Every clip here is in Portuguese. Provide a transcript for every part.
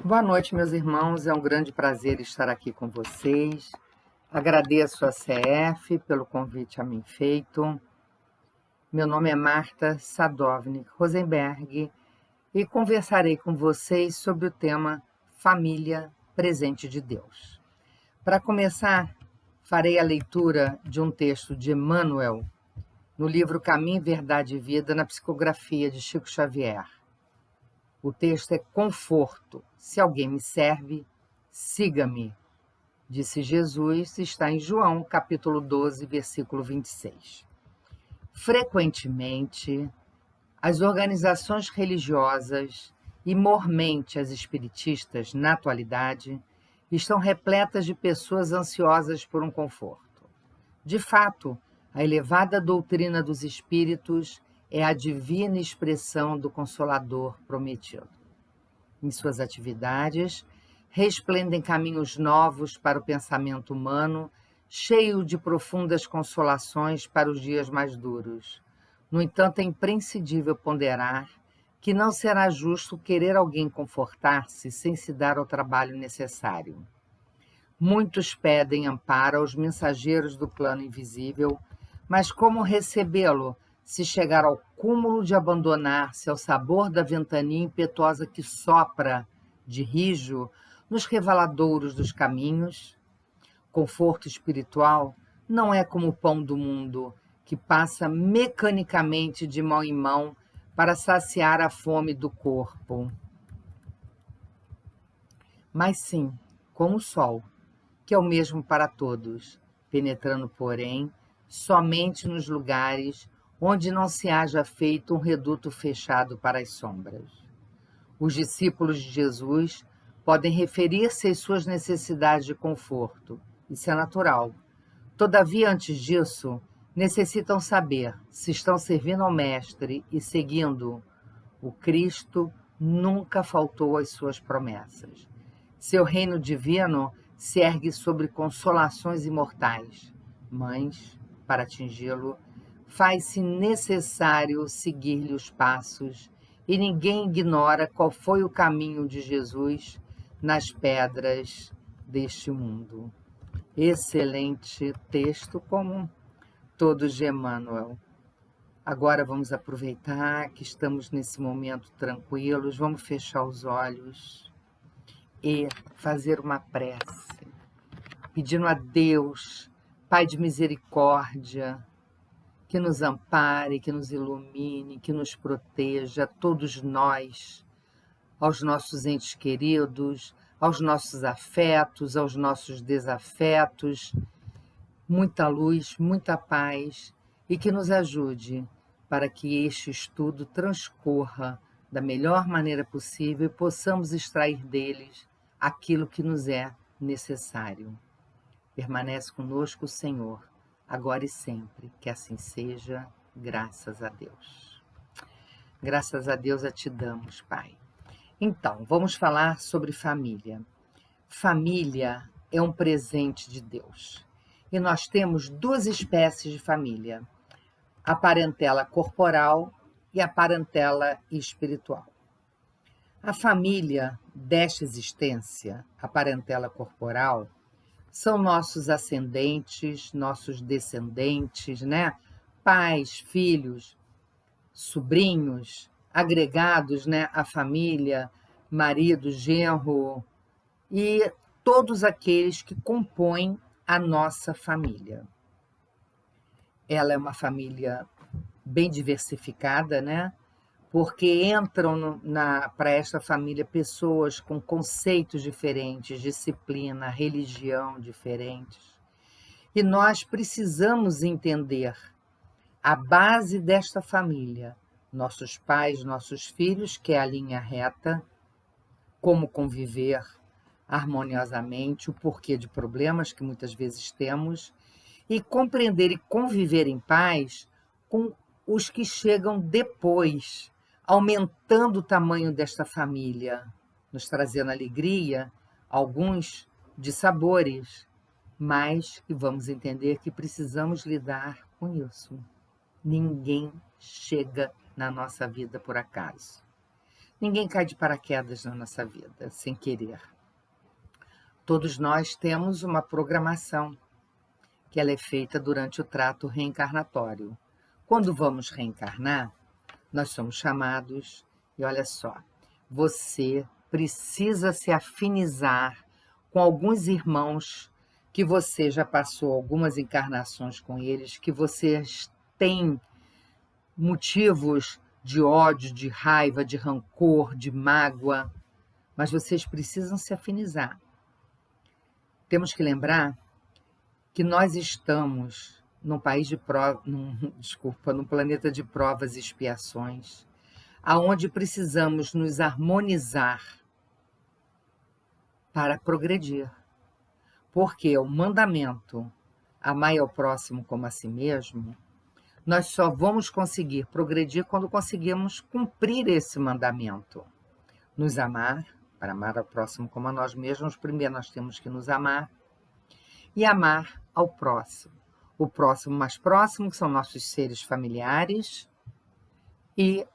Boa noite, meus irmãos. É um grande prazer estar aqui com vocês. Agradeço a CF pelo convite a mim feito. Meu nome é Marta Sadovnik Rosenberg e conversarei com vocês sobre o tema Família, Presente de Deus. Para começar, farei a leitura de um texto de Emmanuel, no livro Caminho, Verdade e Vida, na psicografia de Chico Xavier. O texto é Conforto. Se alguém me serve, siga-me, disse Jesus, está em João, capítulo 12, versículo 26. Frequentemente, as organizações religiosas e mormente as espiritistas, na atualidade, estão repletas de pessoas ansiosas por um conforto. De fato, a elevada doutrina dos espíritos é a divina expressão do Consolador prometido. Em suas atividades, resplendem caminhos novos para o pensamento humano, cheio de profundas consolações para os dias mais duros. No entanto, é imprescindível ponderar que não será justo querer alguém confortar-se sem se dar ao trabalho necessário. Muitos pedem amparo aos mensageiros do plano invisível, mas como recebê-lo se chegar ao cúmulo de abandonar-se ao sabor da ventania impetuosa que sopra, de rijo, nos reveladouros dos caminhos? Conforto espiritual não é como o pão do mundo, que passa mecanicamente de mão em mão para saciar a fome do corpo. Mas sim, como o sol, que é o mesmo para todos, penetrando, porém, somente nos lugares onde não se haja feito um reduto fechado para as sombras. Os discípulos de Jesus podem referir-se às suas necessidades de conforto. Isso é natural. Todavia, antes disso, necessitam saber se estão servindo ao Mestre e seguindo. O Cristo nunca faltou às suas promessas. Seu reino divino se ergue sobre consolações imortais, mas, para atingi-lo, faz-se necessário seguir-lhe os passos, e ninguém ignora qual foi o caminho de Jesus nas pedras deste mundo. Excelente texto, como todos de Emmanuel. Agora vamos aproveitar que estamos nesse momento tranquilos, vamos fechar os olhos e fazer uma prece, pedindo a Deus, Pai de misericórdia, que nos ampare, que nos ilumine, que nos proteja, a todos nós, aos nossos entes queridos, aos nossos afetos, aos nossos desafetos, muita luz, muita paz, e que nos ajude para que este estudo transcorra da melhor maneira possível e possamos extrair deles aquilo que nos é necessário. Permanece conosco o Senhor, agora e sempre, que assim seja, graças a Deus. Graças a Deus a te damos, Pai. Então, vamos falar sobre família. Família é um presente de Deus. E nós temos duas espécies de família: a parentela corporal e a parentela espiritual. A família desta existência, a parentela corporal, são nossos ascendentes, nossos descendentes, né? Pais, filhos, sobrinhos, agregados, né, à família, marido, genro e todos aqueles que compõem a nossa família. Ela é uma família bem diversificada, né? Porque entram para esta família pessoas com conceitos diferentes, disciplina, religião diferentes. E nós precisamos entender a base desta família, nossos pais, nossos filhos, que é a linha reta, como conviver harmoniosamente, o porquê de problemas que muitas vezes temos, e compreender e conviver em paz com os que chegam depois, aumentando o tamanho desta família, nos trazendo alegria, alguns de sabores, mas que vamos entender que precisamos lidar com isso. Ninguém chega na nossa vida por acaso. Ninguém cai de paraquedas na nossa vida, sem querer. Todos nós temos uma programação, que ela é feita durante o trato reencarnatório. Quando vamos reencarnar, nós somos chamados, e olha só, você precisa se afinizar com alguns irmãos que você já passou algumas encarnações com eles, que vocês têm motivos de ódio, de raiva, de rancor, de mágoa, mas vocês precisam se afinizar. Temos que lembrar que nós estamos num país de prova, num planeta de provas e expiações, aonde precisamos nos harmonizar para progredir. Porque o mandamento amai ao próximo como a si mesmo, nós só vamos conseguir progredir quando conseguirmos cumprir esse mandamento. Nos amar, para amar ao próximo como a nós mesmos, primeiro nós temos que nos amar e amar ao próximo. O próximo mais próximo, que são nossos seres familiares, e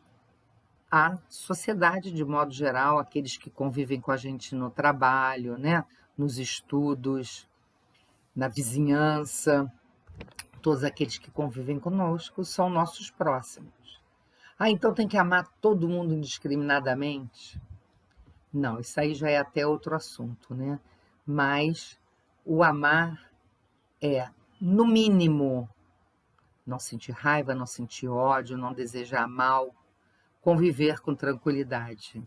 a sociedade, de modo geral, aqueles que convivem com a gente no trabalho, né? Nos estudos, na vizinhança, todos aqueles que convivem conosco são nossos próximos. Então tem que amar todo mundo indiscriminadamente? Não, isso aí já é até outro assunto, né? Mas o amar é, no mínimo, não sentir raiva, não sentir ódio, não desejar mal, conviver com tranquilidade.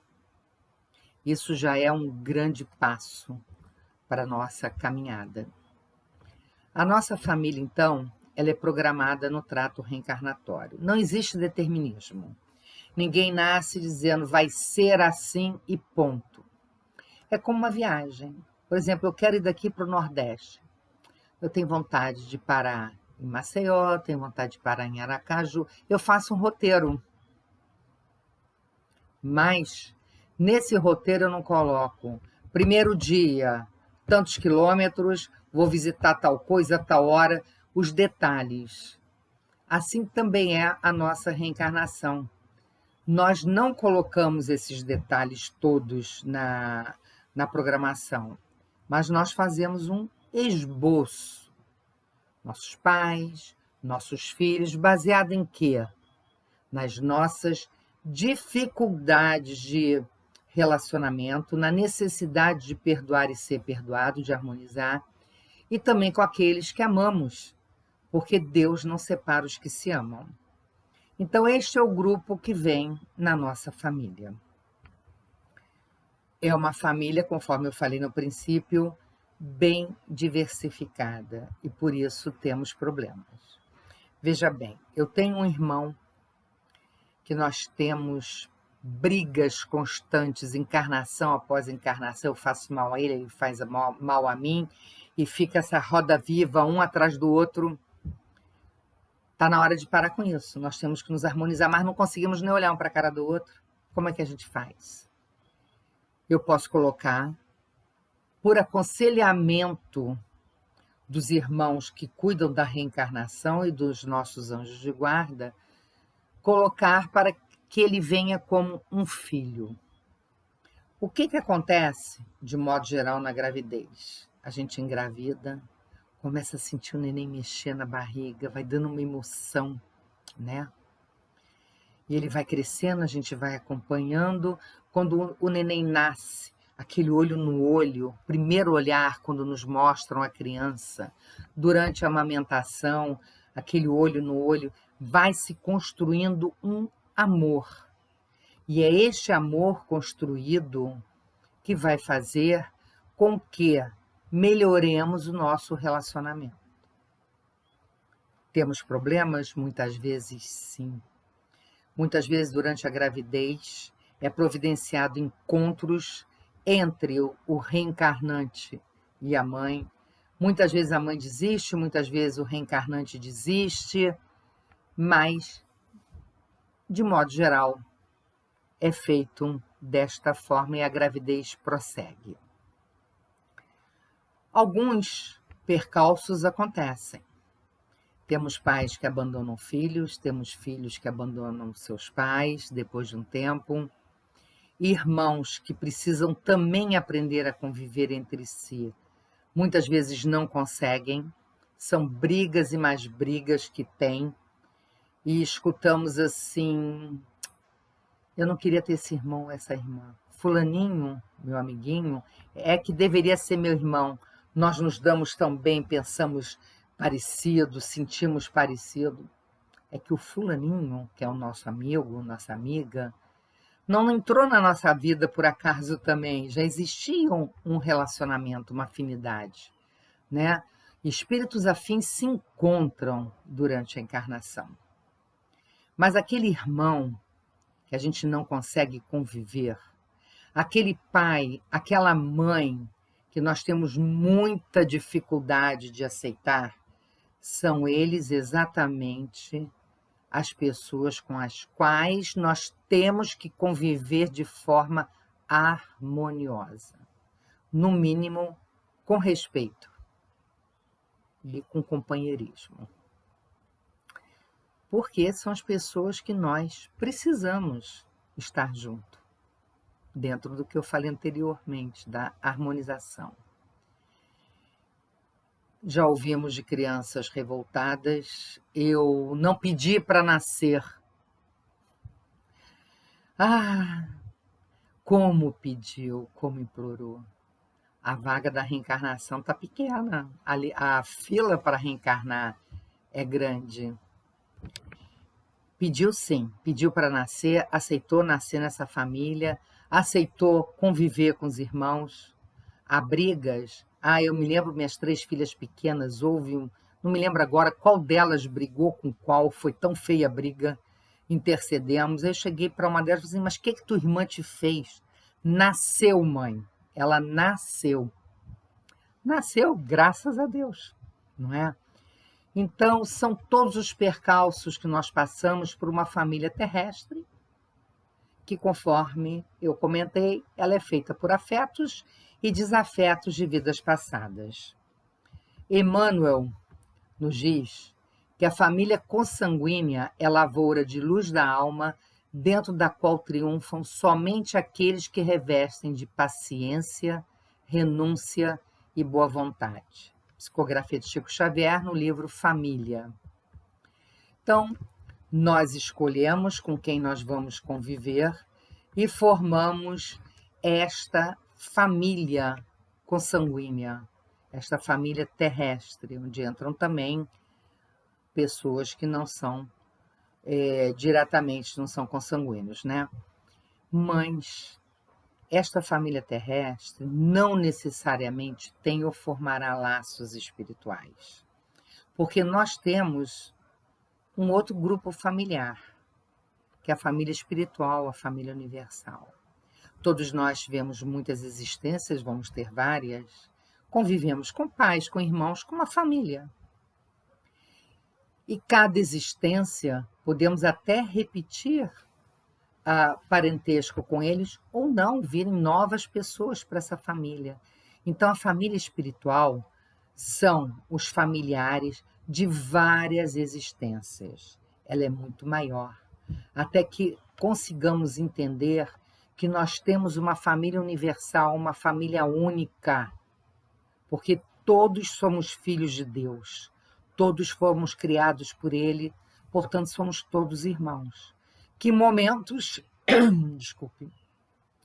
Isso já é um grande passo para a nossa caminhada. A nossa família, então, ela é programada no trato reencarnatório. Não existe determinismo. Ninguém nasce dizendo vai ser assim e ponto. É como uma viagem. Por exemplo, eu quero ir daqui para o Nordeste. Eu tenho vontade de parar em Maceió, tenho vontade de parar em Aracaju. Eu faço um roteiro. Mas nesse roteiro eu não coloco primeiro dia, tantos quilômetros, vou visitar tal coisa, tal hora, os detalhes. Assim também é a nossa reencarnação. Nós não colocamos esses detalhes todos na programação, mas nós fazemos um esboço. Nossos pais, nossos filhos, baseado em quê? Nas nossas dificuldades de relacionamento, na necessidade de perdoar e ser perdoado, de harmonizar, e também com aqueles que amamos, porque Deus não separa os que se amam. Então, este é o grupo que vem na nossa família. É uma família, conforme eu falei no princípio, bem diversificada, e por isso temos problemas. Veja bem, eu tenho um irmão que nós temos brigas constantes, encarnação após encarnação, eu faço mal a ele, ele faz mal a mim, e fica essa roda viva, um atrás do outro. Está na hora de parar com isso. Nós temos que nos harmonizar, mas não conseguimos nem olhar um para a cara do outro. Como é que a gente faz? Eu posso colocar, por aconselhamento dos irmãos que cuidam da reencarnação e dos nossos anjos de guarda, colocar para que ele venha como um filho. O que acontece, de modo geral, na gravidez? A gente engravida, começa a sentir o neném mexer na barriga, vai dando uma emoção, né? E ele vai crescendo, a gente vai acompanhando. Quando o neném nasce, aquele olho no olho, primeiro olhar quando nos mostram a criança, durante a amamentação, aquele olho no olho, vai se construindo um amor. E é este amor construído que vai fazer com que melhoremos o nosso relacionamento. Temos problemas? Muitas vezes, sim. Muitas vezes, durante a gravidez, é providenciado encontros entre o reencarnante e a mãe. Muitas vezes a mãe desiste, muitas vezes o reencarnante desiste, mas, de modo geral, é feito desta forma e a gravidez prossegue. Alguns percalços acontecem. Temos pais que abandonam filhos, temos filhos que abandonam seus pais depois de um tempo. irmãos que precisam também aprender a conviver entre si. Muitas vezes não conseguem, são brigas e mais brigas que têm, e escutamos assim: eu não queria ter esse irmão ou essa irmã. Fulaninho, meu amiguinho, é que deveria ser meu irmão. Nós nos damos tão bem, pensamos parecido, sentimos parecido. É que o fulaninho, que é o nosso amigo, nossa amiga, não entrou na nossa vida por acaso também. Já existia um relacionamento, uma afinidade, né? Espíritos afins se encontram durante a encarnação. Mas aquele irmão que a gente não consegue conviver, aquele pai, aquela mãe que nós temos muita dificuldade de aceitar, são eles exatamente as pessoas com as quais nós temos que conviver de forma harmoniosa, no mínimo com respeito e com companheirismo. Porque são as pessoas que nós precisamos estar junto, dentro do que eu falei anteriormente, da harmonização. Já ouvimos de crianças revoltadas: eu não pedi para nascer. Ah, como pediu, como implorou. A vaga da reencarnação está pequena, a fila para reencarnar é grande. Pediu sim, pediu para nascer, aceitou nascer nessa família, aceitou conviver com os irmãos. Há brigas. Eu me lembro, minhas 3 filhas pequenas, não me lembro agora qual delas brigou com qual, foi tão feia a briga, intercedemos. Eu cheguei para uma delas e falei assim: mas o que tua irmã te fez? Nasceu, mãe. Ela nasceu. Nasceu, graças a Deus, não é? Então, são todos os percalços que nós passamos por uma família terrestre, que, conforme eu comentei, ela é feita por afetos e desafetos de vidas passadas. Emmanuel nos diz que a família consanguínea é lavoura de luz da alma, dentro da qual triunfam somente aqueles que revestem de paciência, renúncia e boa vontade. Psicografia de Chico Xavier, no livro Família. Então, nós escolhemos com quem nós vamos conviver e formamos esta família consanguínea, esta família terrestre, onde entram também pessoas que não são diretamente, não são consanguíneos, né? Mas esta família terrestre não necessariamente tem ou formará laços espirituais, porque nós temos um outro grupo familiar, que é a família espiritual, a família universal. Todos nós tivemos muitas existências, vamos ter várias, convivemos com pais, com irmãos, com uma família. E cada existência podemos até repetir parentesco com eles ou não, virem novas pessoas para essa família. Então, a família espiritual são os familiares de várias existências. Ela é muito maior, até que consigamos entender que nós temos uma família universal, uma família única, porque todos somos filhos de Deus, todos fomos criados por Ele, portanto, somos todos irmãos. Que em momentos, desculpe,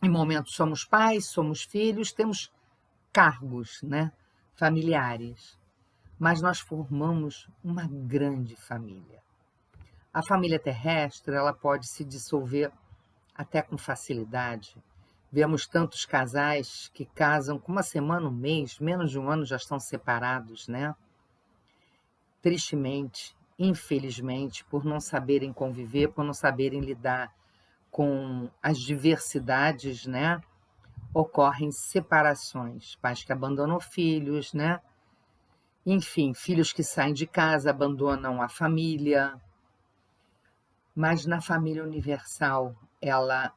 em momentos somos pais, somos filhos, temos cargos, né, familiares, mas nós formamos uma grande família. A família terrestre, ela pode se dissolver até com facilidade. Vemos tantos casais que casam com uma semana, um mês, menos de um ano já estão separados, né? Tristemente, infelizmente, por não saberem conviver, por não saberem lidar com as diversidades, né? Ocorrem separações, pais que abandonam filhos, né? Enfim, filhos que saem de casa, abandonam a família. Mas na família universal, ela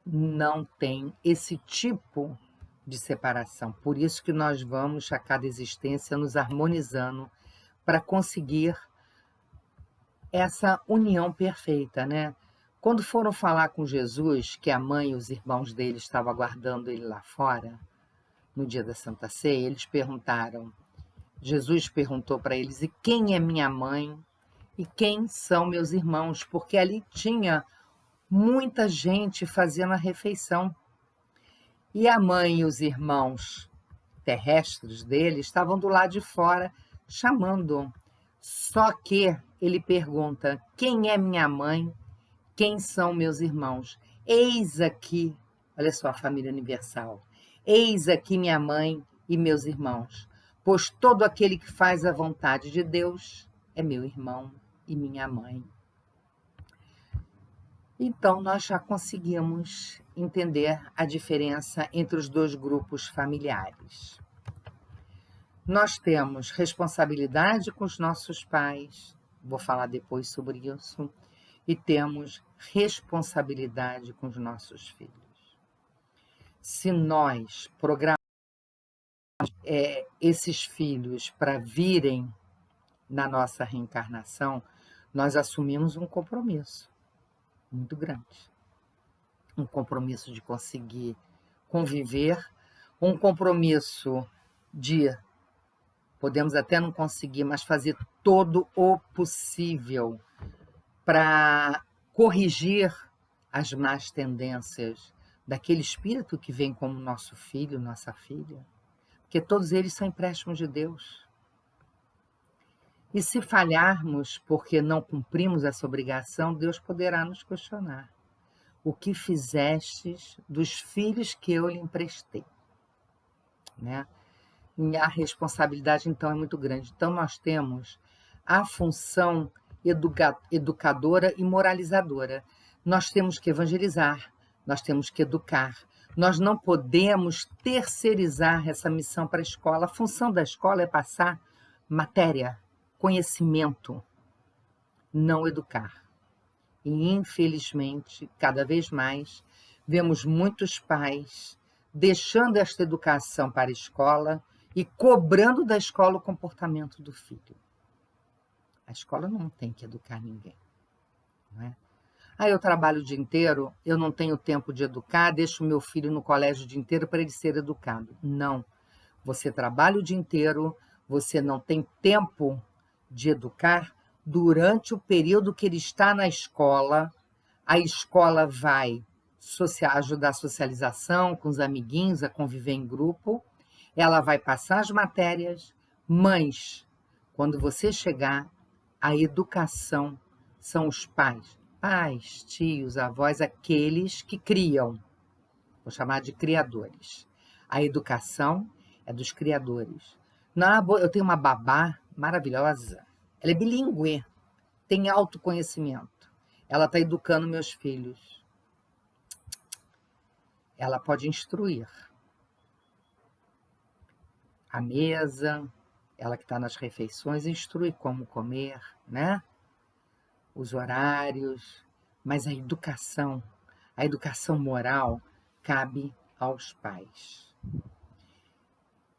não tem esse tipo de separação. Por isso que nós vamos, a cada existência, nos harmonizando para conseguir essa união perfeita, né? Quando foram falar com Jesus, que a mãe e os irmãos dele estavam aguardando ele lá fora, no dia da Santa Ceia, Jesus perguntou para eles: e quem é minha mãe? E quem são meus irmãos? Porque ali tinha muita gente fazendo a refeição. E a mãe e os irmãos terrestres dele estavam do lado de fora chamando. Só que ele pergunta: quem é minha mãe? Quem são meus irmãos? Eis aqui, olha só a família universal. Eis aqui minha mãe e meus irmãos. Pois todo aquele que faz a vontade de Deus é meu irmão e minha mãe. Então, nós já conseguimos entender a diferença entre os dois grupos familiares. Nós temos responsabilidade com os nossos pais, vou falar depois sobre isso, e temos responsabilidade com os nossos filhos. Se nós programamos esses filhos para virem na nossa reencarnação, nós assumimos um compromisso muito grande. Um compromisso de conseguir conviver, um compromisso de, podemos até não conseguir, mas fazer todo o possível para corrigir as más tendências daquele espírito que vem como nosso filho, nossa filha, porque todos eles são empréstimos de Deus. E se falharmos porque não cumprimos essa obrigação, Deus poderá nos questionar. O que fizestes dos filhos que eu lhe emprestei? Né? E a responsabilidade, então, é muito grande. Então, nós temos a função educadora e moralizadora. Nós temos que evangelizar, nós temos que educar. Nós não podemos terceirizar essa missão para a escola. A função da escola é passar matéria, conhecimento, não educar. E, infelizmente, cada vez mais, vemos muitos pais deixando esta educação para a escola e cobrando da escola o comportamento do filho. A escola não tem que educar ninguém. Não é? Eu trabalho o dia inteiro, eu não tenho tempo de educar, deixo o meu filho no colégio o dia inteiro para ele ser educado. Não. Você trabalha o dia inteiro, você não tem tempo de educar. Durante o período que ele está na escola, a escola vai ajudar a socialização com os amiguinhos, a conviver em grupo, ela vai passar as matérias, mas quando você chegar, a educação são os pais, tios, avós, aqueles que criam, vou chamar de criadores. A educação é dos criadores. Eu tenho uma babá maravilhosa, ela é bilíngue, tem autoconhecimento. Ela está educando meus filhos. Ela pode instruir. A mesa, ela que está nas refeições, instrui como comer, né? Os horários. Mas a educação moral, cabe aos pais.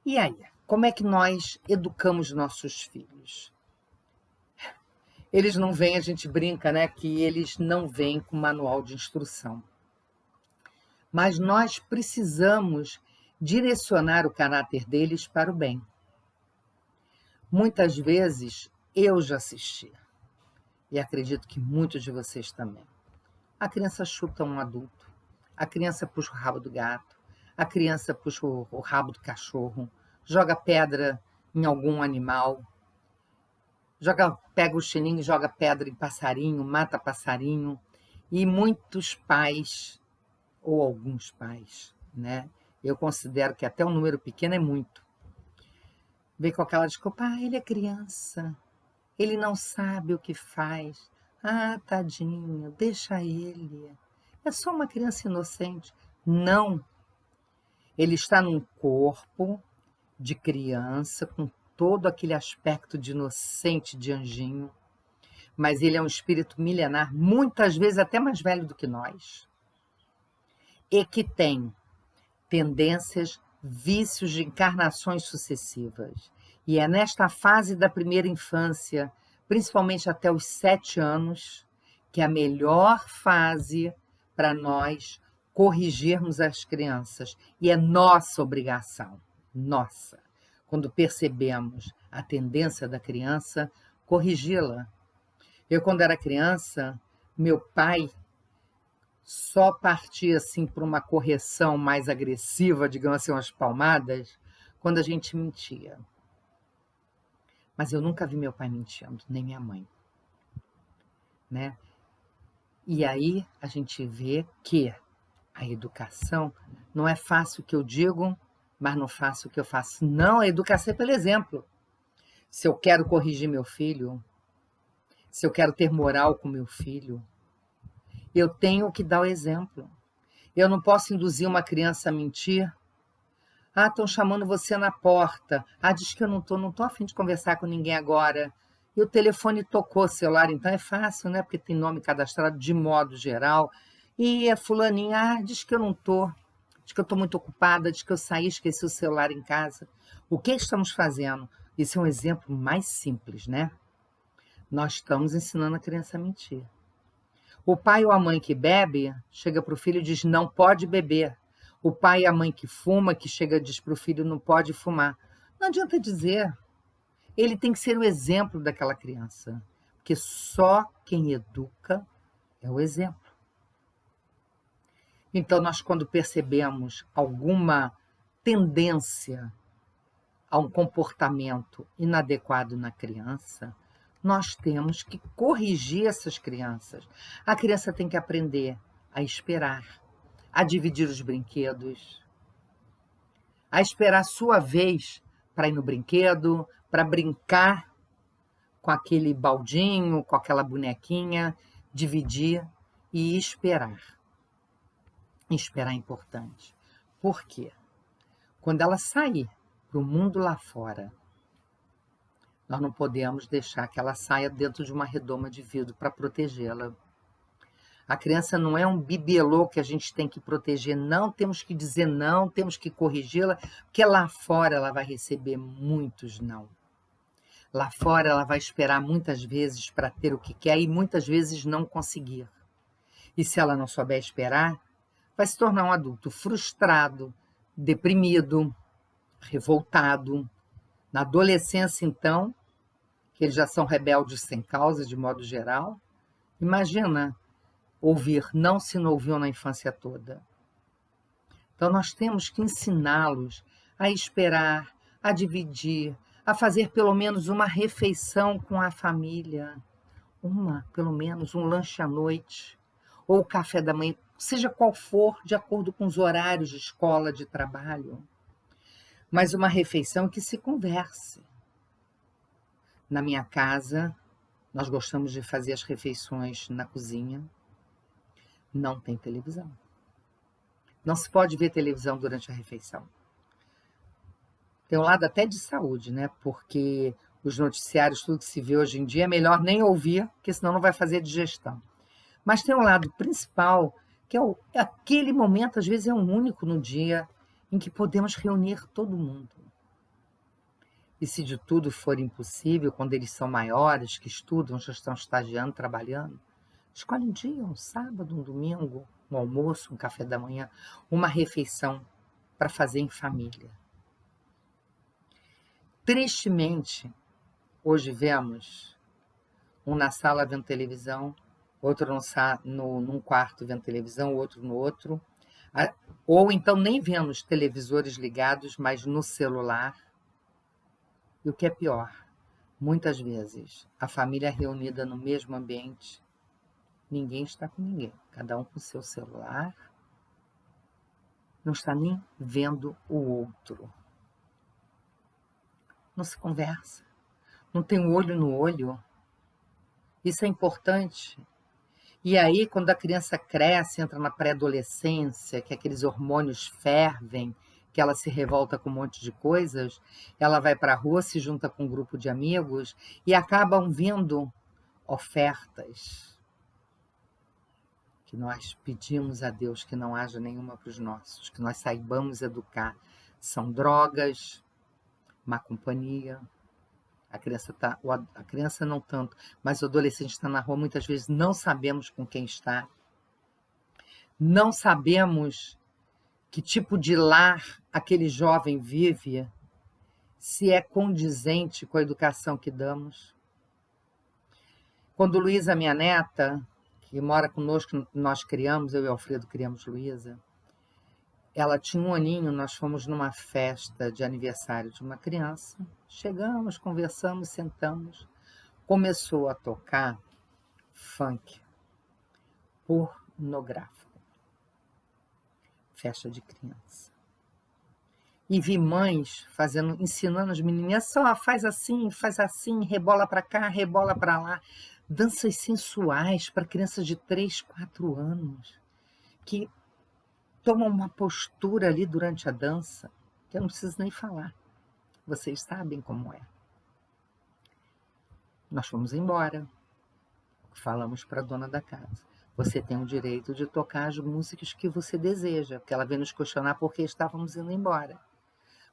E aí, como é que nós educamos nossos filhos? Eles não vêm, a gente brinca, né, que eles não vêm com manual de instrução. Mas nós precisamos direcionar o caráter deles para o bem. Muitas vezes eu já assisti, e acredito que muitos de vocês também. A criança chuta um adulto, a criança puxa o rabo do gato, a criança puxa o rabo do cachorro, joga pedra em algum animal, pega o chininho e joga pedra em passarinho, mata passarinho. E muitos pais, ou alguns pais, né? Eu considero que até um número pequeno é muito. Vem com aquela desculpa, ele é criança, ele não sabe o que faz. Tadinho, deixa ele. É só uma criança inocente. Não. Ele está num corpo de criança, com todo aquele aspecto de inocente, de anjinho, mas ele é um espírito milenar, muitas vezes até mais velho do que nós, e que tem tendências, vícios de encarnações sucessivas. E é nesta fase da primeira infância, principalmente até os 7 anos, que é a melhor fase para nós corrigirmos as crianças. E é nossa obrigação, nossa, quando percebemos a tendência da criança, corrigi-la. Eu, quando era criança, meu pai só partia assim para uma correção mais agressiva, digamos assim, umas palmadas, quando a gente mentia. Mas eu nunca vi meu pai mentindo, nem minha mãe, né? E aí a gente vê que a educação não é fácil o que eu digo, mas não faço o que eu faço. Não, a educação é pelo exemplo. Se eu quero corrigir meu filho, se eu quero ter moral com meu filho, eu tenho que dar o exemplo. Eu não posso induzir uma criança a mentir. Ah, estão chamando você na porta. Ah, diz que eu não tô a fim de conversar com ninguém agora. E o telefone tocou, celular, então é fácil, né? Porque tem nome cadastrado de modo geral. E a fulaninha, diz que eu não tô. Diz que eu estou muito ocupada, diz que eu saí, esqueci o celular em casa. O que estamos fazendo? Isso é um exemplo mais simples, né? Nós estamos ensinando a criança a mentir. O pai ou a mãe que bebe, chega para o filho e diz, não pode beber. O pai e a mãe que fuma, que chega e diz para o filho, não pode fumar. Não adianta dizer. Ele tem que ser o exemplo daquela criança. Porque só quem educa é o exemplo. Então, nós, quando percebemos alguma tendência a um comportamento inadequado na criança, nós temos que corrigir essas crianças. A criança tem que aprender a esperar, a dividir os brinquedos, a esperar a sua vez para ir no brinquedo, para brincar com aquele baldinho, com aquela bonequinha, dividir e esperar. Esperar é importante. Por quê? Quando ela sair para o mundo lá fora, nós não podemos deixar que ela saia dentro de uma redoma de vidro para protegê-la. A criança não é um bibelô que a gente tem que proteger, não, temos que dizer não, temos que corrigi-la, porque lá fora ela vai receber muitos não. Lá fora ela vai esperar muitas vezes para ter o que quer e muitas vezes não conseguir. E se ela não souber esperar, vai se tornar um adulto frustrado, deprimido, revoltado. Na adolescência, então, que eles já são rebeldes sem causa, de modo geral, imagina ouvir não se não ouviu na infância toda. Então, nós temos que ensiná-los a esperar, a dividir, a fazer pelo menos uma refeição com a família. Pelo menos, um lanche à noite, ou o café da manhã, seja qual for, de acordo com os horários de escola, de trabalho. Mas uma refeição que se converse. Na minha casa, nós gostamos de fazer as refeições na cozinha. Não tem televisão. Não se pode ver televisão durante a refeição. Tem um lado até de saúde, né? Porque os noticiários, tudo que se vê hoje em dia, é melhor nem ouvir, porque senão não vai fazer digestão. Mas tem um lado principal, que é aquele momento, às vezes é um único no dia, em que podemos reunir todo mundo. E se de tudo for impossível, quando eles são maiores, que estudam, já estão estagiando, trabalhando, escolhe um dia, um sábado, um domingo, um almoço, um café da manhã, uma refeição para fazer em família. Tristemente, hoje vemos um na sala vendo televisão, outro num quarto vendo televisão, outro no outro, ou então nem vemos televisores ligados, mas no celular. E o que é pior, muitas vezes, a família reunida no mesmo ambiente, ninguém está com ninguém, cada um com o seu celular, não está nem vendo o outro. Não se conversa, não tem um olho no olho. Isso é importante. E aí, quando a criança cresce, entra na pré-adolescência, que aqueles hormônios fervem, que ela se revolta com um monte de coisas, ela vai para a rua, se junta com um grupo de amigos e acabam vindo ofertas que nós pedimos a Deus que não haja nenhuma para os nossos, que nós saibamos educar. São drogas, má companhia, A criança não tanto, mas o adolescente está na rua, muitas vezes não sabemos com quem está, não sabemos que tipo de lar aquele jovem vive, se é condizente com a educação que damos. Quando Luísa, minha neta, que mora conosco, nós criamos, eu e Alfredo criamos Luísa, ela tinha 1 aninho, nós fomos numa festa de aniversário de uma criança, chegamos, conversamos, sentamos, começou a tocar funk pornográfico, festa de criança. E vi mães ensinando as menininhas, só faz assim, rebola para cá, rebola para lá. Danças sensuais para crianças de 3, 4 anos, que tomam uma postura ali durante a dança, que eu não preciso nem falar. Vocês sabem como é. Nós fomos embora. Falamos para a dona da casa. Você tem o direito de tocar as músicas que você deseja, porque ela veio nos questionar por que estávamos indo embora.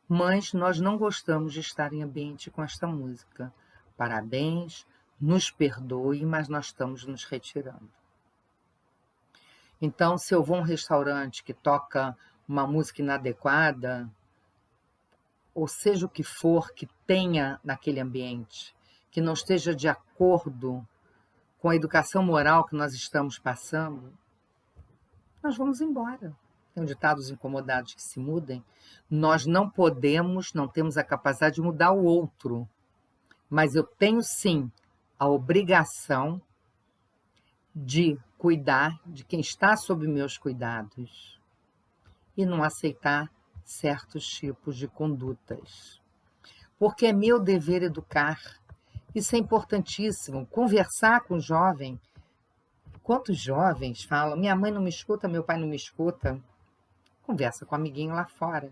Mas nós não gostamos de estar em ambiente com esta música. Parabéns, nos perdoe, mas nós estamos nos retirando. Então, se eu vou a um restaurante que toca uma música inadequada, ou seja o que for que tenha naquele ambiente, que não esteja de acordo com a educação moral que nós estamos passando, nós vamos embora. Tem ditados incomodados que se mudem. Nós não temos a capacidade de mudar o outro, mas eu tenho sim a obrigação de cuidar de quem está sob meus cuidados e não aceitar certos tipos de condutas. Porque é meu dever educar. Isso é importantíssimo. Conversar com o jovem. Quantos jovens falam, minha mãe não me escuta, meu pai não me escuta? Conversa com o amiguinho lá fora,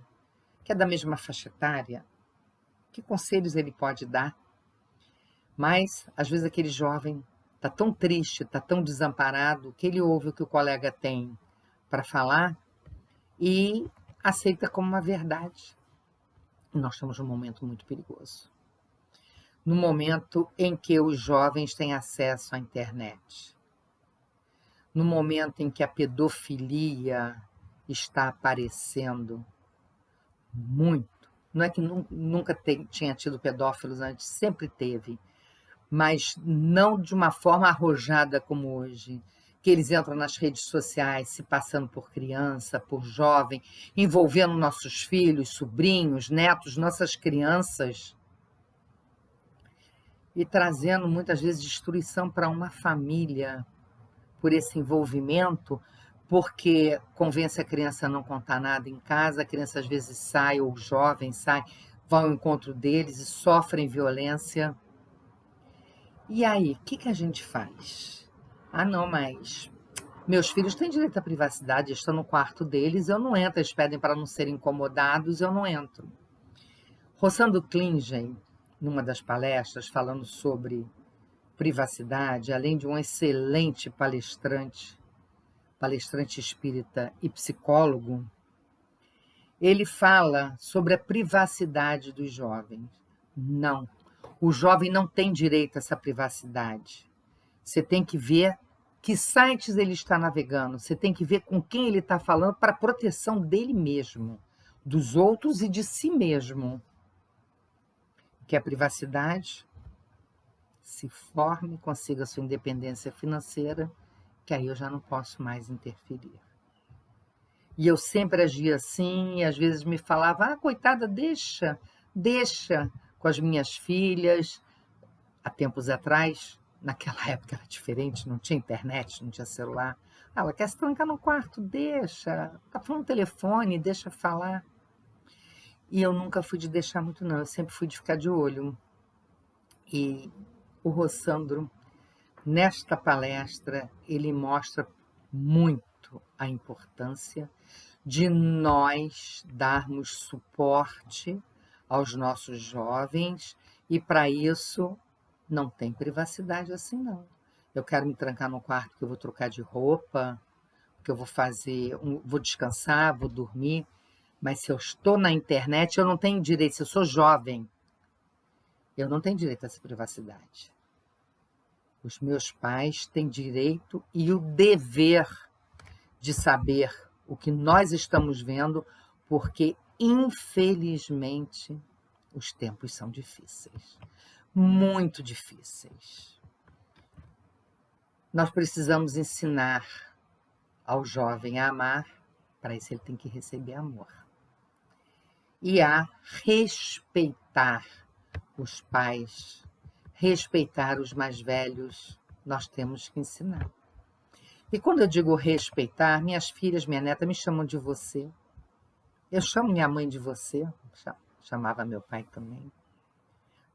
que é da mesma faixa etária. Que conselhos ele pode dar? Mas, às vezes, aquele jovem está tão triste, está tão desamparado, que ele ouve o que o colega tem para falar e aceita como uma verdade. E nós estamos num momento muito perigoso. No momento em que os jovens têm acesso à internet. No momento em que a pedofilia está aparecendo muito. Não é que nunca tinha tido pedófilos antes, sempre teve. Mas não de uma forma arrojada como hoje, que eles entram nas redes sociais se passando por criança, por jovem, envolvendo nossos filhos, sobrinhos, netos, nossas crianças, e trazendo muitas vezes destruição para uma família por esse envolvimento, porque convence a criança a não contar nada em casa, a criança às vezes sai, ou o jovem sai, vai ao encontro deles e sofrem violência. E aí, o que a gente faz? Ah, não, mas meus filhos têm direito à privacidade, estão no quarto deles, eu não entro, eles pedem para não serem incomodados, eu não entro. Rossandro Klingen, numa das palestras, falando sobre privacidade, além de um excelente palestrante espírita e psicólogo, ele fala sobre a privacidade dos jovens. Não. O jovem não tem direito a essa privacidade. Você tem que ver que sites ele está navegando, você tem que ver com quem ele está falando para a proteção dele mesmo, dos outros e de si mesmo. Que a privacidade se forme, consiga sua independência financeira, que aí eu já não posso mais interferir. E eu sempre agia assim, e às vezes me falava, coitada, deixa com as minhas filhas. Há tempos atrás, naquela época era diferente, não tinha internet, não tinha celular. Ela quer se trancar no quarto, deixa. Tá falando no telefone, deixa falar. E eu nunca fui de deixar muito, não. Eu sempre fui de ficar de olho. E o Rossandro, nesta palestra, ele mostra muito a importância de nós darmos suporte aos nossos jovens, e para isso não tem privacidade assim, não. Eu quero me trancar no quarto que eu vou trocar de roupa, que eu vou vou descansar, vou dormir, mas se eu estou na internet, eu não tenho direito, se eu sou jovem, Eu não tenho direito a essa privacidade. Os meus pais têm direito e o dever de saber o que nós estamos vendo, porque, infelizmente, os tempos são difíceis, muito difíceis. Nós precisamos ensinar ao jovem a amar, para isso ele tem que receber amor. E a respeitar os pais, respeitar os mais velhos, nós temos que ensinar. E quando eu digo respeitar, minhas filhas, minha neta me chamam de você. Eu chamo minha mãe de você, chamava meu pai também.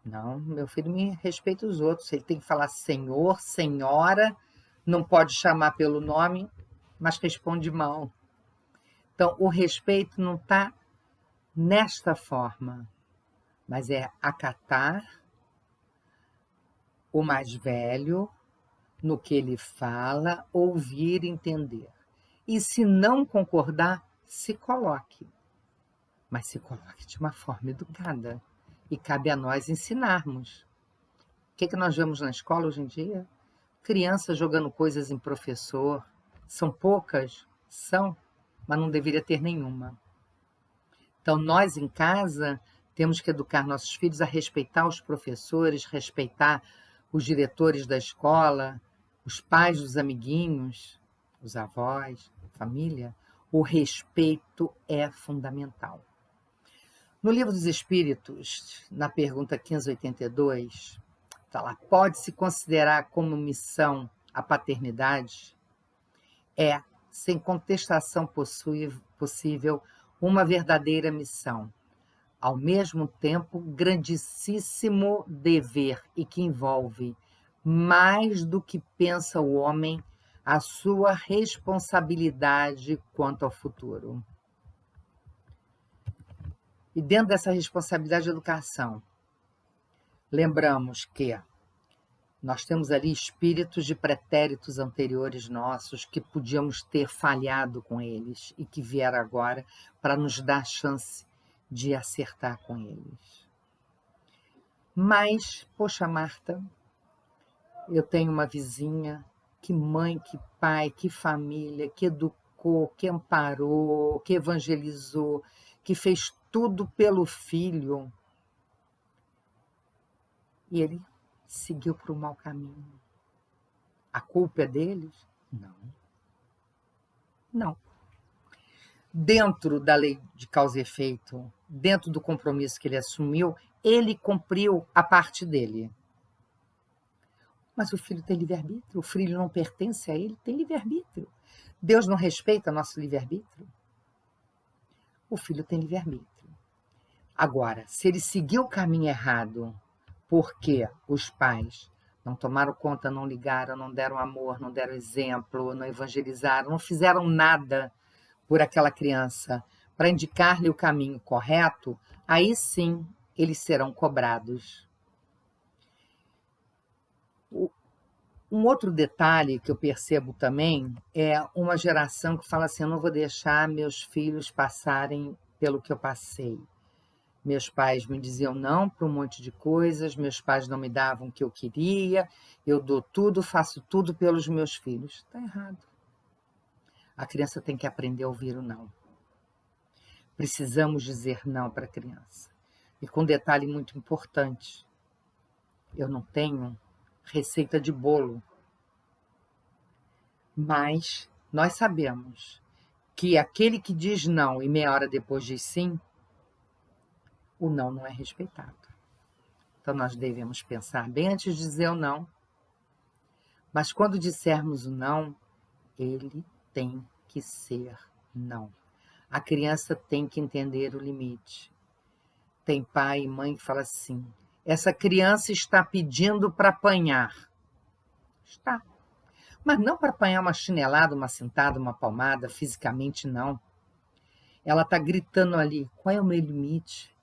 Não, meu filho me respeita os outros, ele tem que falar senhor, senhora, não pode chamar pelo nome, mas responde mal. Então, o respeito não está nesta forma, mas é acatar o mais velho no que ele fala, ouvir, entender. E se não concordar, se coloque. Mas se coloque de uma forma educada. E cabe a nós ensinarmos. O que nós vemos na escola hoje em dia? Crianças jogando coisas em professor. São poucas? São, mas não deveria ter nenhuma. Então, nós em casa temos que educar nossos filhos a respeitar os professores, respeitar os diretores da escola, os pais dos amiguinhos, os avós, a família. O respeito é fundamental. No Livro dos Espíritos, na pergunta 1582, está lá, pode-se considerar como missão a paternidade? É, sem contestação possível, uma verdadeira missão. Ao mesmo tempo, grandíssimo dever e que envolve, mais do que pensa o homem, a sua responsabilidade quanto ao futuro. E dentro dessa responsabilidade de educação, lembramos que nós temos ali espíritos de pretéritos anteriores nossos que podíamos ter falhado com eles e que vieram agora para nos dar chance de acertar com eles. Mas, poxa, Marta, eu tenho uma vizinha, que mãe, que pai, que família, que educou, que amparou, que evangelizou, que fez tudo pelo filho. E ele seguiu para o mau caminho. A culpa é deles? Não. Não. Dentro da lei de causa e efeito, dentro do compromisso que ele assumiu, ele cumpriu a parte dele. Mas o filho tem livre-arbítrio, o filho não pertence a ele, tem livre-arbítrio. Deus não respeita nosso livre-arbítrio? O filho tem livre-arbítrio. Agora, se ele seguiu o caminho errado, porque os pais não tomaram conta, não ligaram, não deram amor, não deram exemplo, não evangelizaram, não fizeram nada por aquela criança para indicar-lhe o caminho correto, aí sim eles serão cobrados. Um outro detalhe que eu percebo também é uma geração que fala assim, eu não vou deixar meus filhos passarem pelo que eu passei. Meus pais me diziam não para um monte de coisas, meus pais não me davam o que eu queria, eu dou tudo, faço tudo pelos meus filhos. Está errado. A criança tem que aprender a ouvir o não. Precisamos dizer não para a criança. E com um detalhe muito importante, eu não tenho receita de bolo, mas nós sabemos que aquele que diz não e meia hora depois diz sim, o não é respeitado. Então nós devemos pensar bem antes de dizer o não, mas quando dissermos o não, ele tem que ser não. A criança tem que entender o limite. Tem pai e mãe que falam assim, essa criança está pedindo para apanhar. Está. Mas não para apanhar uma chinelada, uma sentada, uma palmada, fisicamente não. Ela está gritando ali, qual é o meu limite?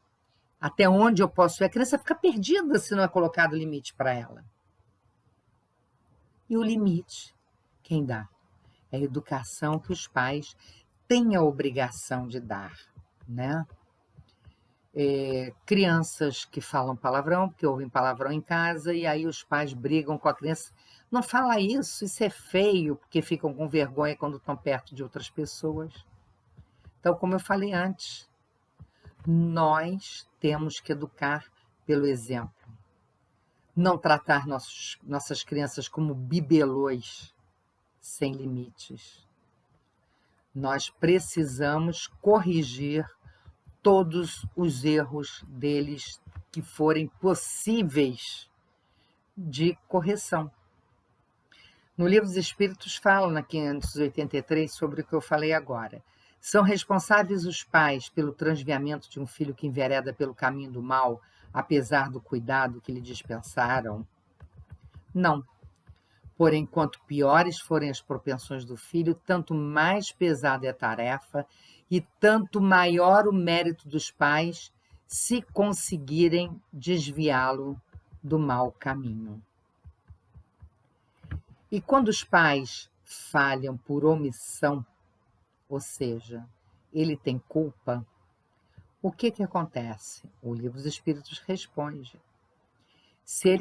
Até onde eu posso ir? A criança fica perdida se não é colocado limite para ela. E o limite, quem dá? É a educação que os pais têm a obrigação de dar, né? crianças que falam palavrão, porque ouvem palavrão em casa, e aí os pais brigam com a criança. Não fala isso é feio, porque ficam com vergonha quando estão perto de outras pessoas. Então, como eu falei antes, nós temos que educar pelo exemplo. Não tratar nossas crianças como bibelôs sem limites. Nós precisamos corrigir todos os erros deles que forem possíveis de correção. No Livro dos Espíritos fala, na 583, sobre o que eu falei agora. São responsáveis os pais pelo transviamento de um filho que envereda pelo caminho do mal, apesar do cuidado que lhe dispensaram? Não. Porém, quanto piores forem as propensões do filho, tanto mais pesada é a tarefa e tanto maior o mérito dos pais se conseguirem desviá-lo do mau caminho. E quando os pais falham por omissão, ou seja, ele tem culpa, o que acontece? O Livro dos Espíritos responde. Se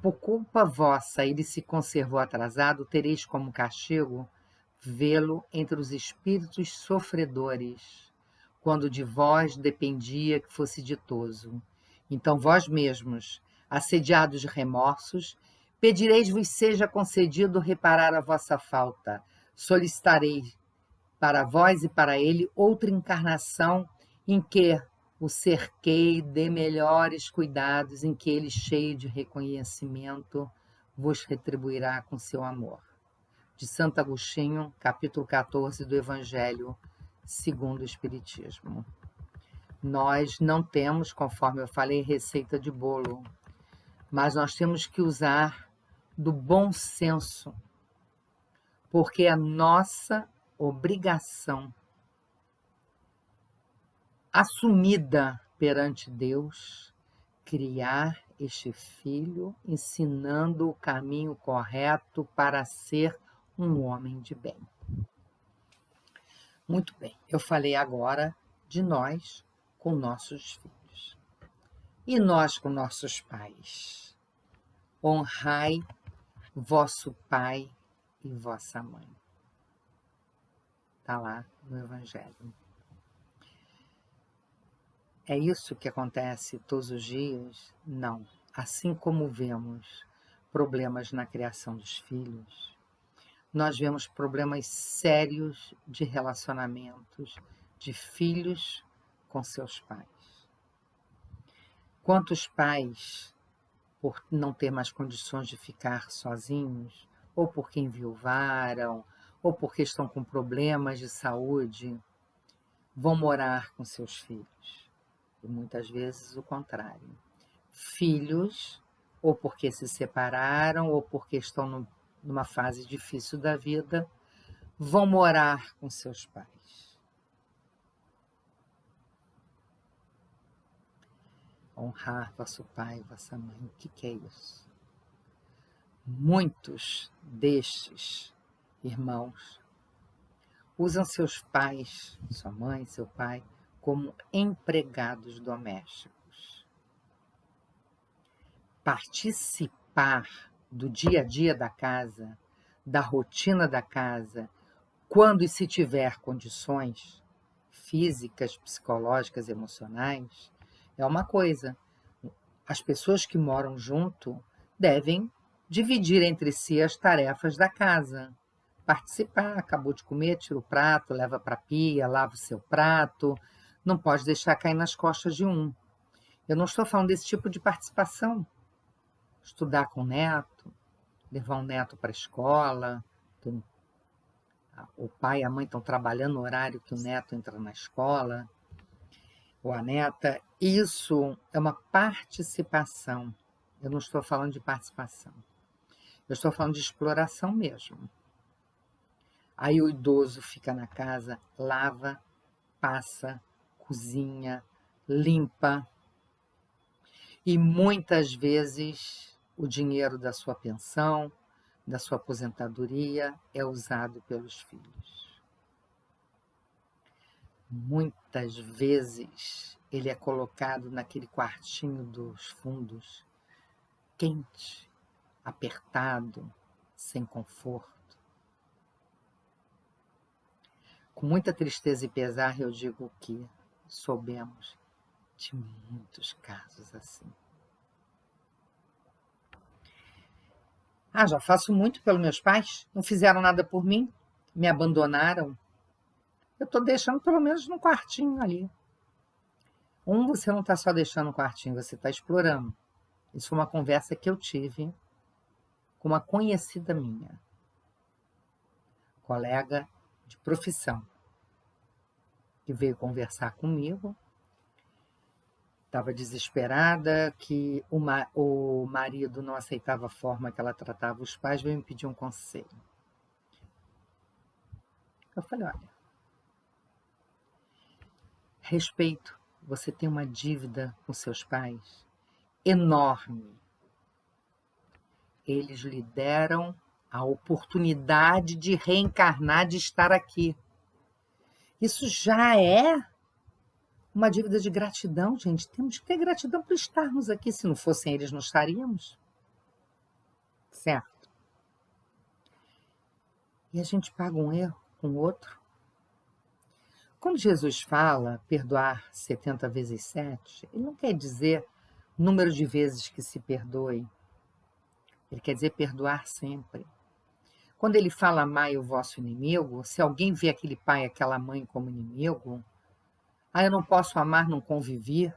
por culpa vossa ele se conservou atrasado, tereis como castigo vê-lo entre os espíritos sofredores, quando de vós dependia que fosse ditoso. Então vós mesmos, assediados de remorsos, pedireis-vos seja concedido reparar a vossa falta. Solicitarei para vós e para ele outra encarnação em que o cerquei de melhores cuidados, em que ele, cheio de reconhecimento, vos retribuirá com seu amor. De Santo Agostinho, capítulo 14 do Evangelho segundo o Espiritismo. Nós não temos, conforme eu falei, receita de bolo, mas nós temos que usar do bom senso, porque é nossa obrigação assumida perante Deus, criar este filho, ensinando o caminho correto para ser um homem de bem. Muito bem, eu falei agora de nós com nossos filhos. E nós com nossos pais? Honrai vosso pai e vossa mãe. Está lá no Evangelho. É isso que acontece todos os dias? Não. Assim como vemos problemas na criação dos filhos, nós vemos problemas sérios de relacionamentos de filhos com seus pais. Quantos pais, por não ter mais condições de ficar sozinhos, ou porque enviuvaram, ou porque estão com problemas de saúde, vão morar com seus filhos? E muitas vezes o contrário. Filhos, ou porque se separaram, ou porque estão numa fase difícil da vida, vão morar com seus pais. Honrar vosso pai e vossa mãe. O que é isso? Muitos destes irmãos usam seus pais, sua mãe, seu pai, como empregados domésticos. Participar do dia a dia da casa, da rotina da casa, quando e se tiver condições físicas, psicológicas, emocionais, é uma coisa. As pessoas que moram junto devem dividir entre si as tarefas da casa. Participar, acabou de comer, tira o prato, leva para a pia, lava o seu prato, não pode deixar cair nas costas de um. Eu não estou falando desse tipo de participação. Estudar com o neto, levar um neto para a escola, o pai e a mãe estão trabalhando no horário que o neto entra na escola, ou a neta. Isso é uma participação. Eu não estou falando de participação. Eu estou falando de exploração mesmo. Aí o idoso fica na casa, lava, passa, cozinha, limpa. E muitas vezes o dinheiro da sua pensão, da sua aposentadoria, é usado pelos filhos. Muitas vezes ele é colocado naquele quartinho dos fundos, quente, apertado, sem conforto. Com muita tristeza e pesar, eu digo que soubemos de muitos casos assim. Já faço muito pelos meus pais, não fizeram nada por mim, me abandonaram. Eu estou deixando pelo menos no quartinho ali. Você não está só deixando no quartinho, você está explorando. Isso foi uma conversa que eu tive com uma conhecida minha, colega de profissão, que veio conversar comigo. Estava desesperada, que o marido não aceitava a forma que ela tratava os pais, veio me pedir um conselho. Eu falei, olha, respeito, você tem uma dívida com seus pais enorme. Eles lhe deram a oportunidade de reencarnar, de estar aqui. Isso já é uma dívida de gratidão, gente. Temos que ter gratidão por estarmos aqui. Se não fossem eles, não estaríamos. Certo? E a gente paga um erro com o outro. Quando Jesus fala perdoar 70 vezes 7, ele não quer dizer número de vezes que se perdoe. Ele quer dizer perdoar sempre. Quando ele fala amai o vosso inimigo, se alguém vê aquele pai, aquela mãe como inimigo, eu não posso amar, não convivi,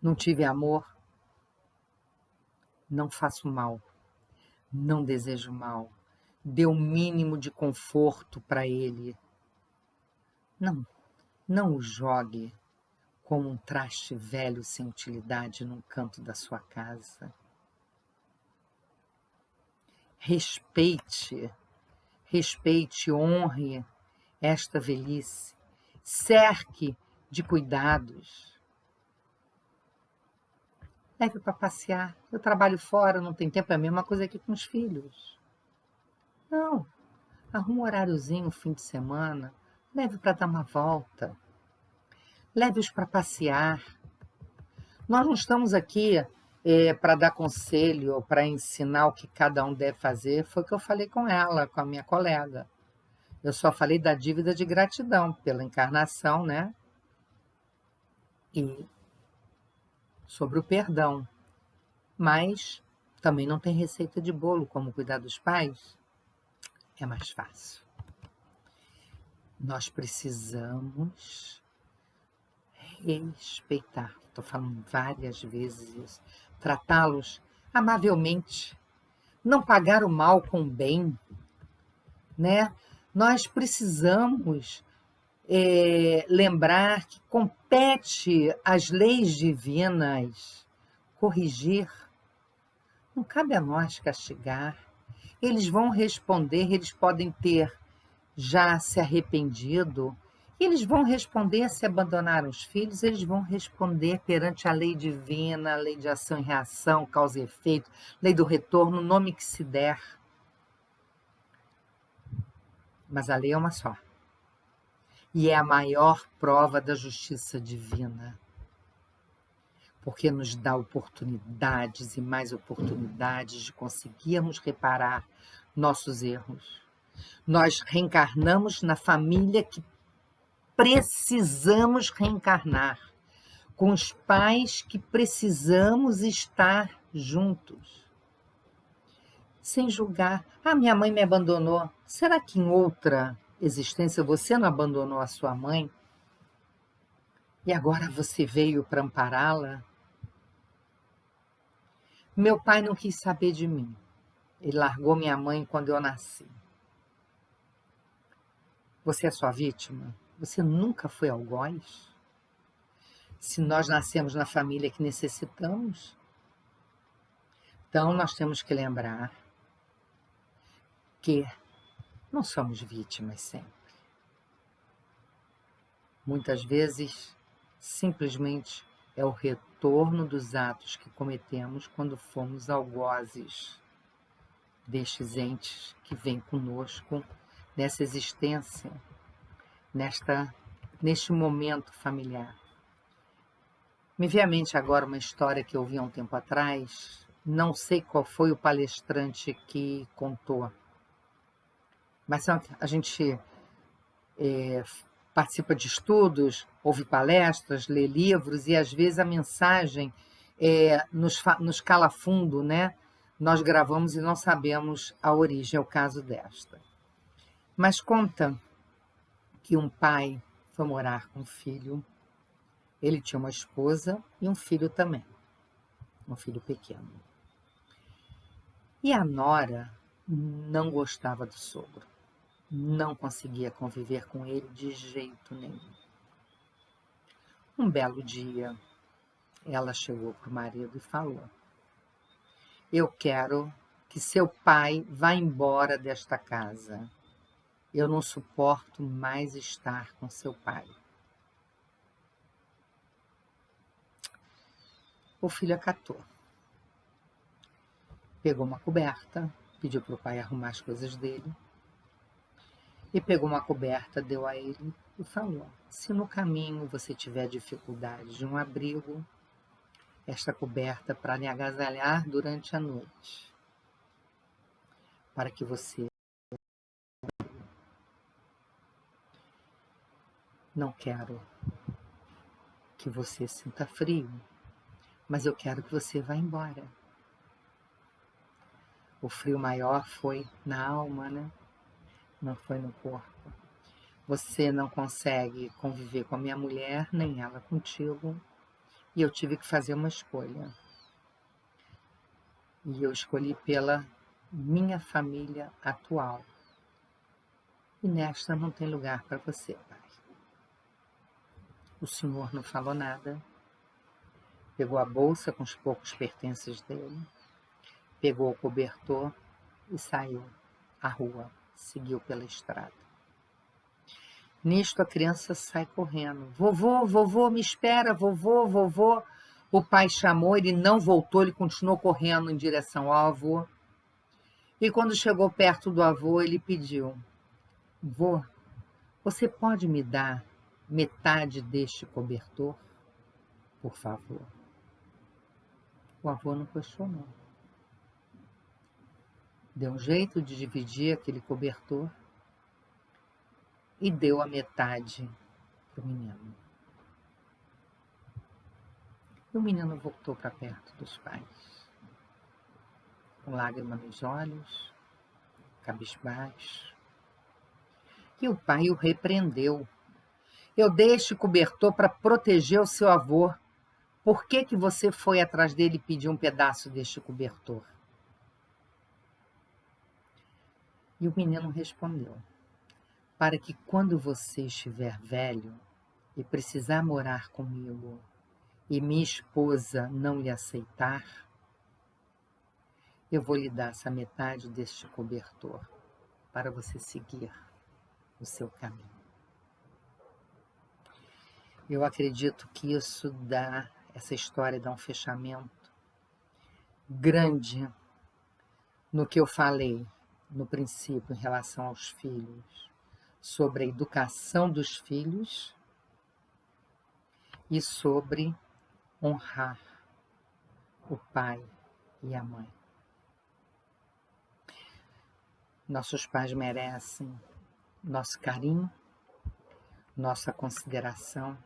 não tive amor, não faço mal, não desejo mal, dê o mínimo de conforto para ele. Não o jogue como um traste velho sem utilidade num canto da sua casa. Respeite, honre esta velhice, cerque de cuidados. Leve para passear. Eu trabalho fora, não tem tempo, é a mesma coisa aqui com os filhos. Não, arruma um horáriozinho, fim de semana, leve para dar uma volta. Leve-os para passear. Nós não estamos aqui para dar conselho, para ensinar o que cada um deve fazer. Foi o que eu falei com ela, com a minha colega. Eu só falei da dívida de gratidão pela encarnação, né? E sobre o perdão. Mas também não tem receita de bolo como cuidar dos pais. É mais fácil. Nós precisamos respeitar. Estou falando várias vezes isso. Tratá-los amavelmente. Não pagar o mal com o bem, né? Nós precisamos lembrar que compete às leis divinas corrigir. Não cabe a nós castigar. Eles vão responder, eles podem ter já se arrependido, e eles vão responder se abandonaram os filhos, eles vão responder perante a lei divina, a lei de ação e reação, causa e efeito, lei do retorno, o nome que se der. Mas a lei é uma só. E é a maior prova da justiça divina. Porque nos dá oportunidades e mais oportunidades de conseguirmos reparar nossos erros. Nós reencarnamos na família que precisamos reencarnar, com os pais que precisamos estar juntos. Sem julgar. Minha mãe me abandonou. Será que em outra existência você não abandonou a sua mãe? E agora você veio para ampará-la? Meu pai não quis saber de mim. Ele largou minha mãe quando eu nasci. Você é sua vítima? Você nunca foi algoz? Se nós nascemos na família que necessitamos, então nós temos que lembrar que não somos vítimas sempre. Muitas vezes, simplesmente é o retorno dos atos que cometemos quando fomos algozes destes entes que vêm conosco nessa existência, neste momento familiar. Me veio à mente agora uma história que eu vi há um tempo atrás, não sei qual foi o palestrante que contou, mas a gente participa de estudos, ouve palestras, lê livros e às vezes a mensagem nos cala fundo, né? Nós gravamos e não sabemos a origem, é o caso desta. Mas conta que um pai foi morar com um filho, ele tinha uma esposa e um filho também, um filho pequeno. E a nora não gostava do sogro, não conseguia conviver com ele de jeito nenhum. Um belo dia, ela chegou para o marido e falou: eu quero que seu pai vá embora desta casa. Eu não suporto mais estar com seu pai. O filho acatou. Pegou uma coberta, pediu para o pai arrumar as coisas dele, e pegou uma coberta, deu a ele e falou: se no caminho você tiver dificuldade de um abrigo, esta coberta para lhe agasalhar durante a noite, para que você não quero que você sinta frio, mas eu quero que você vá embora. O frio maior foi na alma, né? Não foi no corpo. Você não consegue conviver com a minha mulher, nem ela contigo, e eu tive que fazer uma escolha. E eu escolhi pela minha família atual. E nesta não tem lugar para você, pai. O senhor não falou nada, pegou a bolsa com os poucos pertences dele, pegou o cobertor e saiu à rua, seguiu pela estrada. Nisto a criança sai correndo. Vovô, vovô, me espera, vovô, vovô. O pai chamou, ele não voltou, ele continuou correndo em direção ao avô. E quando chegou perto do avô, ele pediu: vô, você pode me dar metade deste cobertor, por favor? O avô não questionou. Deu um jeito de dividir aquele cobertor e deu a metade para o menino. E o menino voltou para perto dos pais, com lágrimas nos olhos, cabisbaixo. E o pai o repreendeu. Eu dei este cobertor para proteger o seu avô. Por que você foi atrás dele e pediu um pedaço deste cobertor? E o menino respondeu: para que quando você estiver velho e precisar morar comigo e minha esposa não lhe aceitar, eu vou lhe dar essa metade deste cobertor para você seguir o seu caminho. Eu acredito que essa história dá um fechamento grande no que eu falei no princípio em relação aos filhos, sobre a educação dos filhos e sobre honrar o pai e a mãe. Nossos pais merecem nosso carinho, nossa consideração,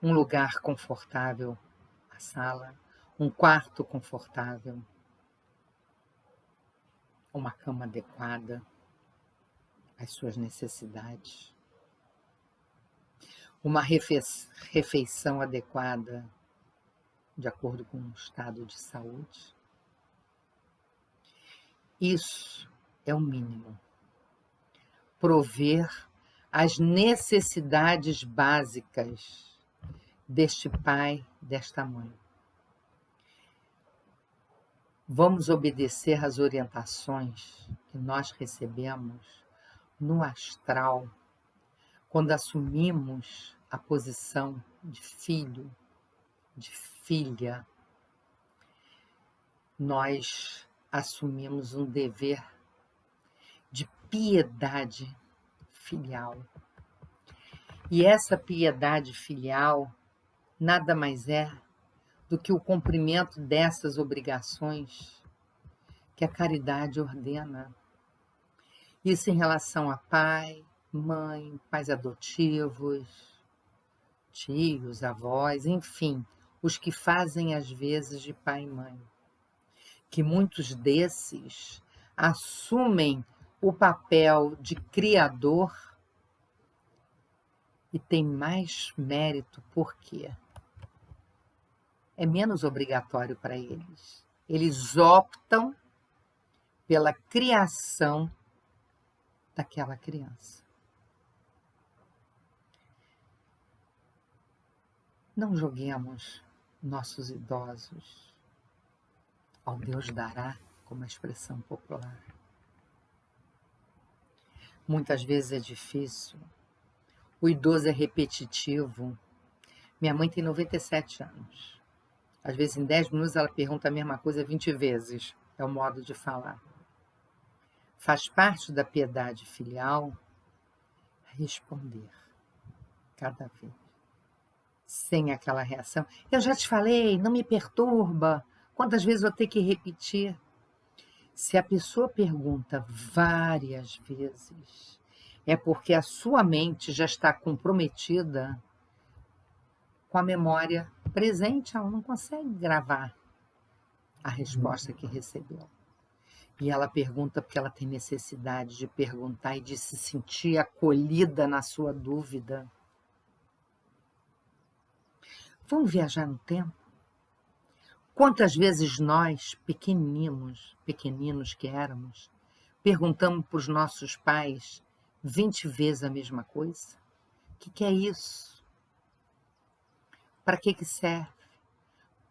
um lugar confortável, a sala, um quarto confortável, uma cama adequada às suas necessidades, uma refeição adequada de acordo com o estado de saúde. Isso é o mínimo. Prover as necessidades básicas deste pai, desta mãe. Vamos obedecer às orientações que nós recebemos no astral, quando assumimos a posição de filho, de filha. Nós assumimos um dever de piedade filial. E essa piedade filial nada mais é do que o cumprimento dessas obrigações que a caridade ordena. Isso em relação a pai, mãe, pais adotivos, tios, avós, enfim, os que fazem às vezes de pai e mãe. Que muitos desses assumem o papel de criador e tem mais mérito porque é menos obrigatório para eles. Eles optam pela criação daquela criança. Não joguemos nossos idosos ao Deus dará, como a expressão popular. Muitas vezes é difícil. O idoso é repetitivo. Minha mãe tem 97 anos. Às vezes, em 10 minutos, ela pergunta a mesma coisa 20 vezes. É o modo de falar. Faz parte da piedade filial responder cada vez. Sem aquela reação. Eu já te falei, não me perturba. Quantas vezes eu tenho que repetir? Se a pessoa pergunta várias vezes, é porque a sua mente já está comprometida com a memória presente, ela não consegue gravar a resposta que recebeu. E ela pergunta porque ela tem necessidade de perguntar e de se sentir acolhida na sua dúvida. Vamos viajar no tempo? Quantas vezes nós, pequeninos que éramos, perguntamos para os nossos pais 20 vezes a mesma coisa? O que é isso? Para que serve?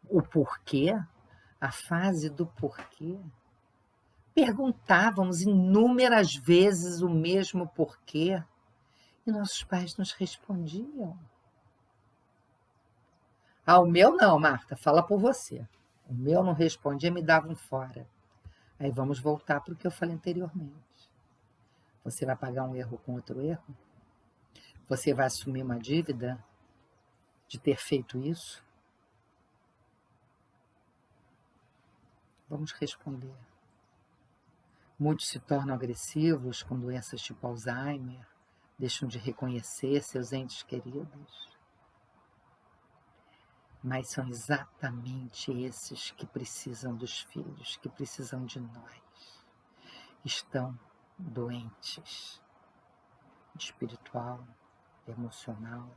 O porquê? A fase do porquê? Perguntávamos inúmeras vezes o mesmo porquê e nossos pais nos respondiam. Ah, o meu não, Marta, fala por você. O meu não respondia, me dava um fora. Aí vamos voltar para o que eu falei anteriormente. Você vai pagar um erro com outro erro? Você vai assumir uma dívida de ter feito isso? Vamos responder. Muitos se tornam agressivos com doenças tipo Alzheimer, deixam de reconhecer seus entes queridos. Mas são exatamente esses que precisam dos filhos, que precisam de nós. Estão doentes, espiritual, emocional,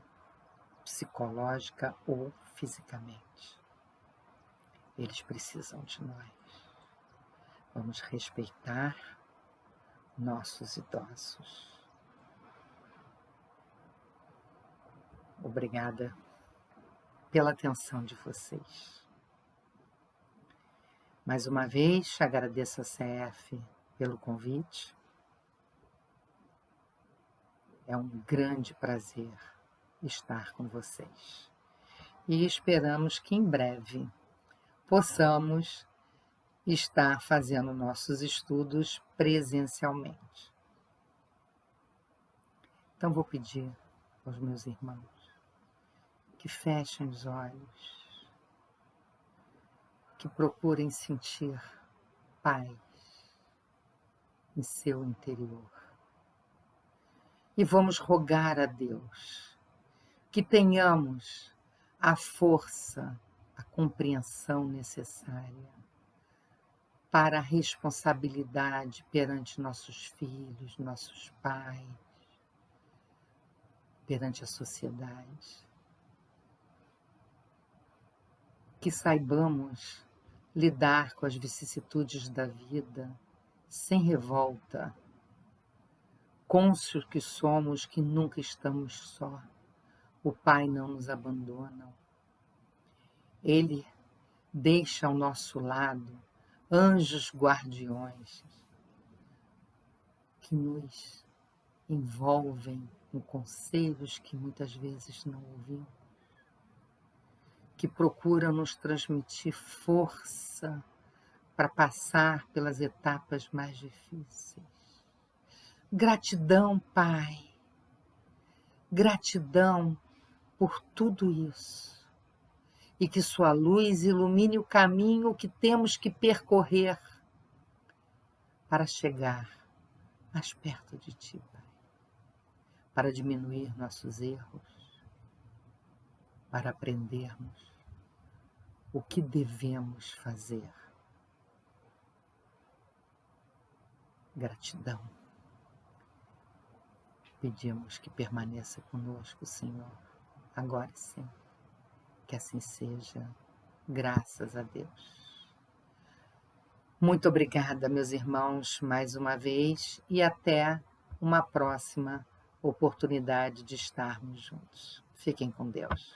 psicológica ou fisicamente. Eles precisam de nós. Vamos respeitar nossos idosos. Obrigada pela atenção de vocês. Mais uma vez, agradeço a CF pelo convite. É um grande prazer estar com vocês. E esperamos que em breve possamos estar fazendo nossos estudos presencialmente. Então vou pedir aos meus irmãos que fechem os olhos, que procurem sentir paz em seu interior. E vamos rogar a Deus que tenhamos a força, a compreensão necessária para a responsabilidade perante nossos filhos, nossos pais, perante a sociedade. Que saibamos lidar com as vicissitudes da vida sem revolta, cônscios que somos que nunca estamos só. O Pai não nos abandona. Ele deixa ao nosso lado anjos guardiões que nos envolvem com conselhos que muitas vezes não ouvimos, que procuram nos transmitir força para passar pelas etapas mais difíceis. Gratidão, Pai. Gratidão por tudo isso. e que sua luz ilumine o caminho que temos que percorrer para chegar mais perto de Ti, Pai, para diminuir nossos erros, para aprendermos o que devemos fazer. Gratidão. Pedimos que permaneça conosco, Senhor, agora e sempre. Que assim seja, graças a Deus. Muito obrigada, meus irmãos, mais uma vez, e até uma próxima oportunidade de estarmos juntos. Fiquem com Deus.